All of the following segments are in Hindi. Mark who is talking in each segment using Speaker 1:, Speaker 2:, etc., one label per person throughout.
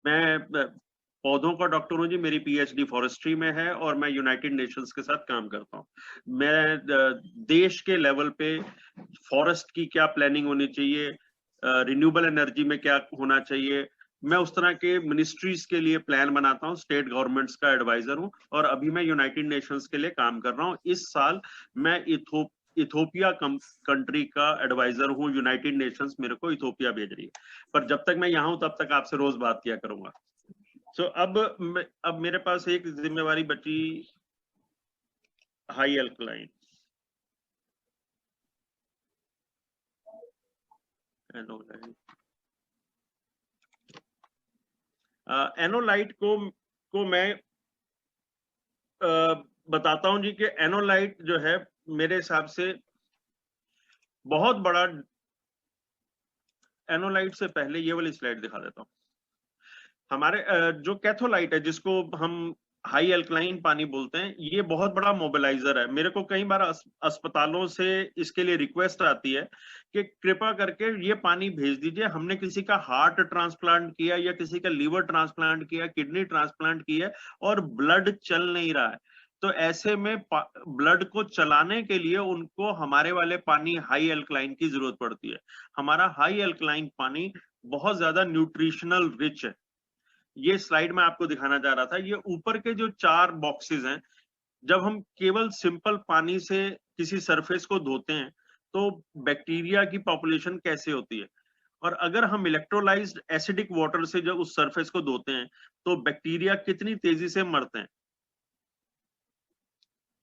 Speaker 1: मैं पौधों का डॉक्टर हूँ जी, मेरी पीएचडी फॉरेस्ट्री में है और मैं यूनाइटेड नेशंस के साथ काम करता हूँ। मैं देश के लेवल पे फॉरेस्ट की क्या प्लानिंग होनी चाहिए, रिन्यूएबल एनर्जी में क्या होना चाहिए, मैं उस तरह के मिनिस्ट्रीज के लिए प्लान बनाता हूँ, स्टेट गवर्नमेंट्स का एडवाइजर हूँ और अभी मैं यूनाइटेड नेशंस के लिए काम कर रहा हूँ। इस साल मैं इथोपिया कंट्री का एडवाइजर हूँ, यूनाइटेड नेशंस मेरे को इथोपिया भेज रही है, पर जब तक मैं यहाँ हूँ तब तक आपसे रोज बात किया करूंगा। अब मेरे पास एक जिम्मेवारी बची, हाई एल्कलाइन एनोलाइट को मैं बताता हूं जी कि एनोलाइट जो है मेरे हिसाब से बहुत बड़ा, एनोलाइट से पहले ये वाली स्लाइड दिखा देता हूं। हमारे जो कैथोलाइट है जिसको हम हाई अल्कलाइन पानी बोलते हैं, ये बहुत बड़ा मोबिलाइजर है। मेरे को कई बार अस्पतालों से इसके लिए रिक्वेस्ट आती है कि कृपा करके ये पानी भेज दीजिए, हमने किसी का हार्ट ट्रांसप्लांट किया या किसी का लीवर ट्रांसप्लांट किया, किडनी ट्रांसप्लांट किया और ब्लड चल नहीं रहा है, तो ऐसे में ब्लड को चलाने के लिए उनको हमारे वाले पानी हाई अल्कलाइन की जरूरत पड़ती है। हमारा हाई अल्कलाइन पानी बहुत ज्यादा न्यूट्रिशनल रिच है। ये स्लाइड में आपको दिखाना चाह रहा था, ये ऊपर के जो 4 बॉक्सेस हैं, जब हम केवल सिंपल पानी से किसी सरफेस को धोते हैं तो बैक्टीरिया की पॉपुलेशन कैसे होती है, और अगर हम इलेक्ट्रोलाइज्ड एसिडिक वाटर से जब उस सरफेस को धोते हैं तो बैक्टीरिया कितनी तेजी से मरते हैं।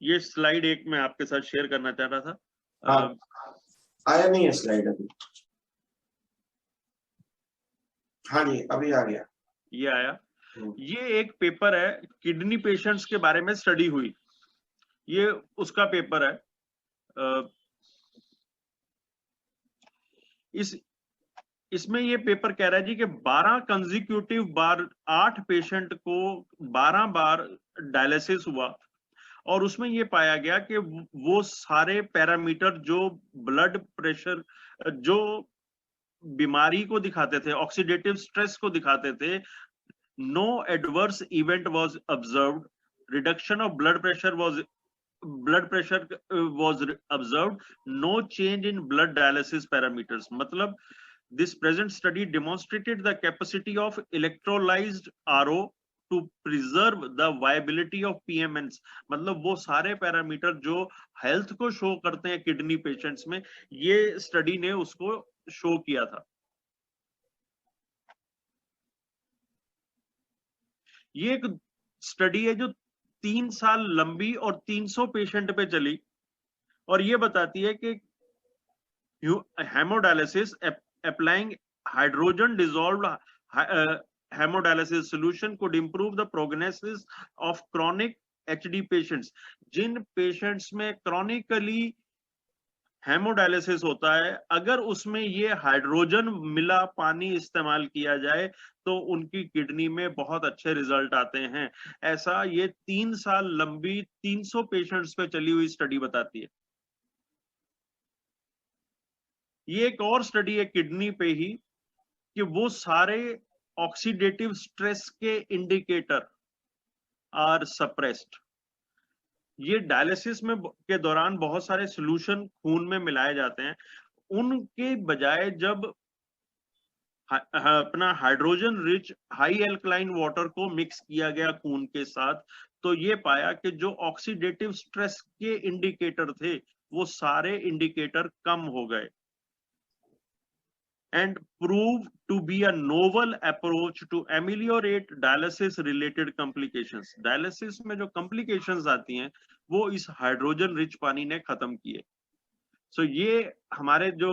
Speaker 1: ये स्लाइड एक मैं आपके साथ शेयर करना चाह रहा था।
Speaker 2: हाँ, आया नहीं है स्लाइड अभी। हाँ जी, अभी आ गया।
Speaker 1: ये आया। ये एक पेपर है, किडनी पेशेंट्स के बारे में स्टडी हुई, ये उसका पेपर है। इसमें ये पेपर कह रहा है जी कि 12 कंजिक्यूटिव बार 8 पेशेंट को 12 बार डायलिसिस हुआ और उसमें ये पाया गया कि वो सारे पैरामीटर जो ब्लड प्रेशर, जो बीमारी को दिखाते थे, ऑक्सीडेटिव स्ट्रेस को दिखाते थे, no adverse event was observed, reduction of blood pressure was observed, no change in blood dialysis parameters। मतलब this present study demonstrated the capacity of electrolyzed RO to preserve the viability of PMNs। मतलब वो सारे पैरामीटर जो हेल्थ को शो करते हैं किडनी पेशेंट्स में, ये स्टडी ने उसको शो किया था। ये एक स्टडी है जो 3 साल लंबी और 300 पेशेंट पे चली और ये बताती है कि hemodialysis applying hydrogen dissolved hemodialysis solution could improve the prognosis of chronic HD patients। जिन पेशेंट्स में क्रॉनिकली हेमोडायलिसिस होता है, अगर उसमें ये हाइड्रोजन मिला पानी इस्तेमाल किया जाए तो उनकी किडनी में बहुत अच्छे रिजल्ट आते हैं। ऐसा ये 3 साल लंबी 300 पेशेंट्स पे चली हुई स्टडी बताती है। ये एक और स्टडी है किडनी पे ही कि वो सारे ऑक्सीडेटिव स्ट्रेस के इंडिकेटर आर सप्रेस्ड। ये डायलिसिस में के दौरान बहुत सारे सॉल्यूशन खून में मिलाए जाते हैं, उनके बजाय जब अपना hydrogen rich high alkaline water को मिक्स किया गया खून के साथ, तो ये पाया कि जो ऑक्सीडेटिव स्ट्रेस के इंडिकेटर थे वो सारे इंडिकेटर कम हो गए and prove to be a novel approach to ameliorate dialysis related complications। Dialysis में जो complications आती हैं वो इस हाइड्रोजन रिच पानी ने खत्म किए। सो ये हमारे जो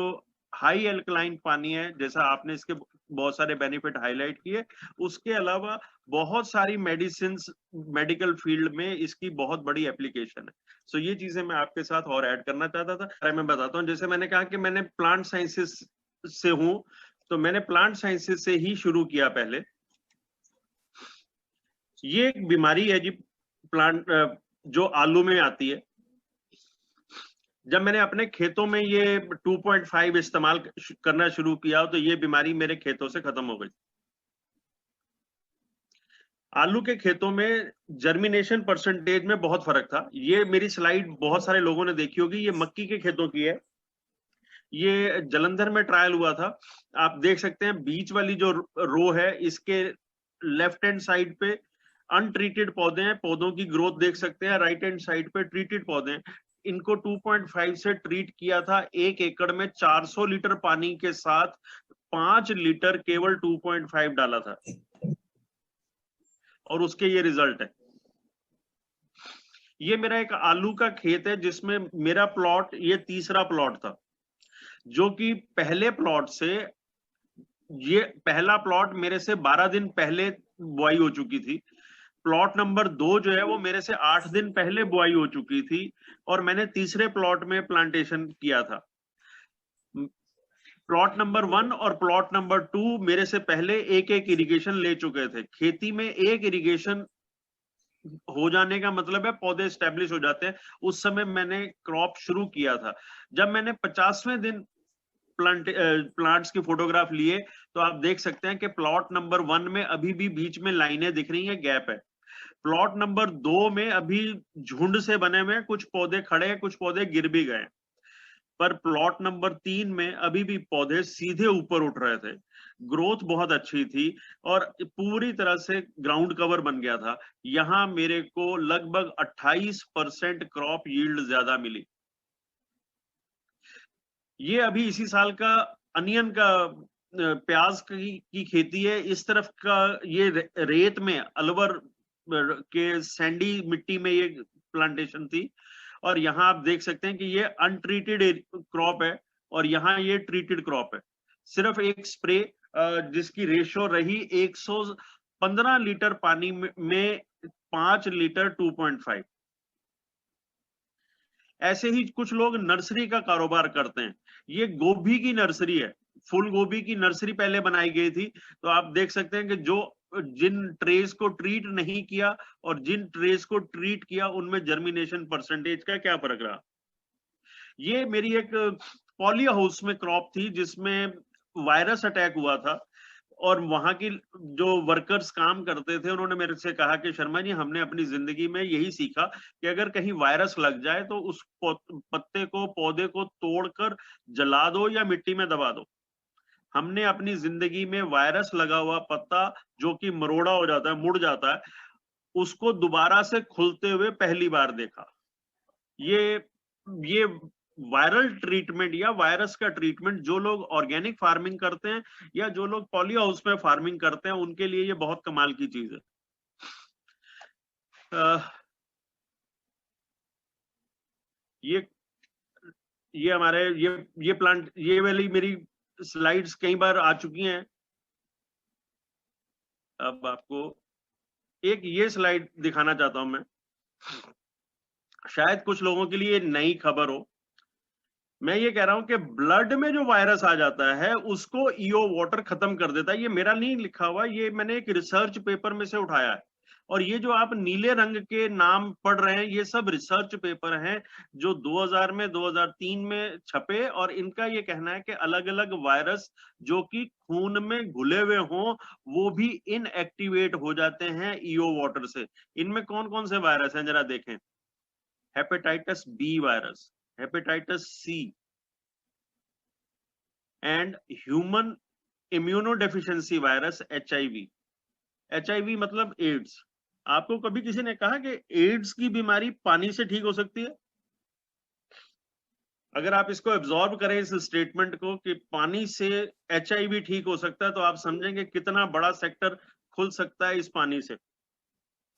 Speaker 1: हाई एल्कलाइन पानी है, जैसा आपने इसके बहुत सारे बेनिफिट हाईलाइट किए, उसके अलावा बहुत सारी मेडिकल फील्ड में इसकी बहुत बड़ी एप्लीकेशन है। सो ये चीजें मैं आपके साथ और ऐड करना चाहता था। मैं बताता हूँ, जैसे मैंने कहा कि मैंने प्लांट साइंसेस से हूं, तो मैंने प्लांट साइंसेस से ही शुरू किया पहले। ये एक बीमारी है जी प्लांट जो आलू में आती है। जब मैंने अपने खेतों में ये 2.5 इस्तेमाल करना शुरू किया तो ये बीमारी मेरे खेतों से खत्म हो गई। आलू के खेतों में जर्मिनेशन परसेंटेज में बहुत फर्क था। ये मेरी स्लाइड बहुत सारे लोगों ने देखी होगी, ये मक्की के खेतों की है। ये जलंधर में ट्रायल हुआ था। आप देख सकते हैं बीच वाली जो रो है, इसके लेफ्ट हैंड साइड पे अनट्रीटेड पौधे हैं, पौधों की ग्रोथ देख सकते हैं। राइट हैंड साइड पे ट्रीटेड पौधे हैं। इनको 2.5 से ट्रीट किया था। 1 एकड़ में 400 लीटर पानी के साथ 5 लीटर केवल 2.5 डाला था, और उसके ये रिजल्ट है। ये मेरा एक आलू का खेत है जिसमें मेरा प्लॉट ये तीसरा प्लॉट था, जो कि पहले प्लॉट से, ये पहला प्लॉट मेरे से 12 दिन पहले बुआई हो चुकी थी। प्लॉट नंबर 2 जो है वो मेरे से 8 दिन पहले बुआई हो चुकी थी, और मैंने तीसरे प्लॉट में प्लांटेशन किया था। प्लॉट नंबर 1 और प्लॉट नंबर 2 मेरे से पहले एक इरिगेशन ले चुके थे। खेती में एक इरिगेशन हो जाने का मतलब है पौधे स्टैब्लिश हो जाते हैं। उस समय मैंने क्रॉप शुरू किया था। जब मैंने 50वें दिन प्लांट्स की फोटोग्राफ लिए, तो आप देख सकते हैं कि प्लॉट नंबर 1 में अभी भी बीच में लाइनें दिख रही हैं, गैप है। प्लॉट नंबर 2 में अभी झुंड से बने हुए कुछ पौधे खड़े हैं, कुछ पौधे गिर भी गए। पर प्लॉट नंबर 3 में अभी भी पौधे सीधे ऊपर उठ रहे थे। ग्रोथ बहुत अच्छी थी और पूरी तरह से ग्राउंड कवर बन गया था। यहां मेरे को लगभग 28% क्रॉप यील्ड ज्यादा मिली। ये अभी इसी साल का अनियन का प्याज की खेती है। इस तरफ का ये रेत में, अलवर के सैंडी मिट्टी में ये प्लांटेशन थी, और यहाँ आप देख सकते हैं कि ये अनट्रीटेड क्रॉप है और यहाँ ये ट्रीटेड क्रॉप है। सिर्फ एक स्प्रे जिसकी रेशो रही 115 लीटर पानी में 5 लीटर 2.5। ऐसे ही कुछ लोग नर्सरी का कारोबार करते हैं। ये गोभी की नर्सरी है, फूल गोभी की नर्सरी पहले बनाई गई थी। तो आप देख सकते हैं कि जो जिन ट्रेस को ट्रीट नहीं किया और जिन ट्रेस को ट्रीट किया, उनमें जर्मिनेशन परसेंटेज का क्या फर्क रहा। ये मेरी एक पॉली हाउस में क्रॉप थी जिसमें वायरस अटैक हुआ था, और वहां की जो वर्कर्स काम करते थे उन्होंने मेरे से कहा कि शर्मा जी, हमने अपनी जिंदगी में यही सीखा कि अगर कहीं वायरस लग जाए तो उस पत्ते को, पौधे को तोड़कर जला दो या मिट्टी में दबा दो। हमने अपनी जिंदगी में वायरस लगा हुआ पत्ता, जो कि मरोड़ा हो जाता है, मुड़ जाता है, उसको दोबारा से खुलते हुए पहली बार देखा। ये वायरल ट्रीटमेंट या वायरस का ट्रीटमेंट जो लोग ऑर्गेनिक फार्मिंग करते हैं या जो लोग पॉली हाउस में फार्मिंग करते हैं, उनके लिए ये बहुत कमाल की चीज है। ये हमारे ये प्लांट, ये वाली मेरी स्लाइड्स कई बार आ चुकी हैं। अब आपको एक ये स्लाइड दिखाना चाहता हूं मैं, शायद कुछ लोगों के लिए नई खबर हो। मैं ये कह रहा हूं कि ब्लड में जो वायरस आ जाता है उसको ईओ वाटर खत्म कर देता है। ये मेरा नहीं लिखा हुआ, ये मैंने एक रिसर्च पेपर में से उठाया है। और ये जो आप नीले रंग के नाम पढ़ रहे हैं, ये सब रिसर्च पेपर हैं जो 2000 में, 2003 में छपे, और इनका ये कहना है कि अलग अलग वायरस जो कि खून में घुले हुए हों, वो भी इनएक्टिवेट हो जाते हैं ईओ वाटर से। इनमें कौन कौन से वायरस हैं जरा देखें। Hepatitis B virus, hepatitis C, and human immunodeficiency virus HIV। HIV मतलब एड्स। आपको कभी किसी ने कहा कि एड्स की बीमारी पानी से ठीक हो सकती है? अगर आप इसको एब्जॉर्ब करें, इस स्टेटमेंट को, कि पानी से HIV ठीक हो सकता है, तो आप समझेंगे कितना बड़ा सेक्टर खुल सकता है इस पानी से।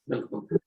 Speaker 2: बिल्कुल।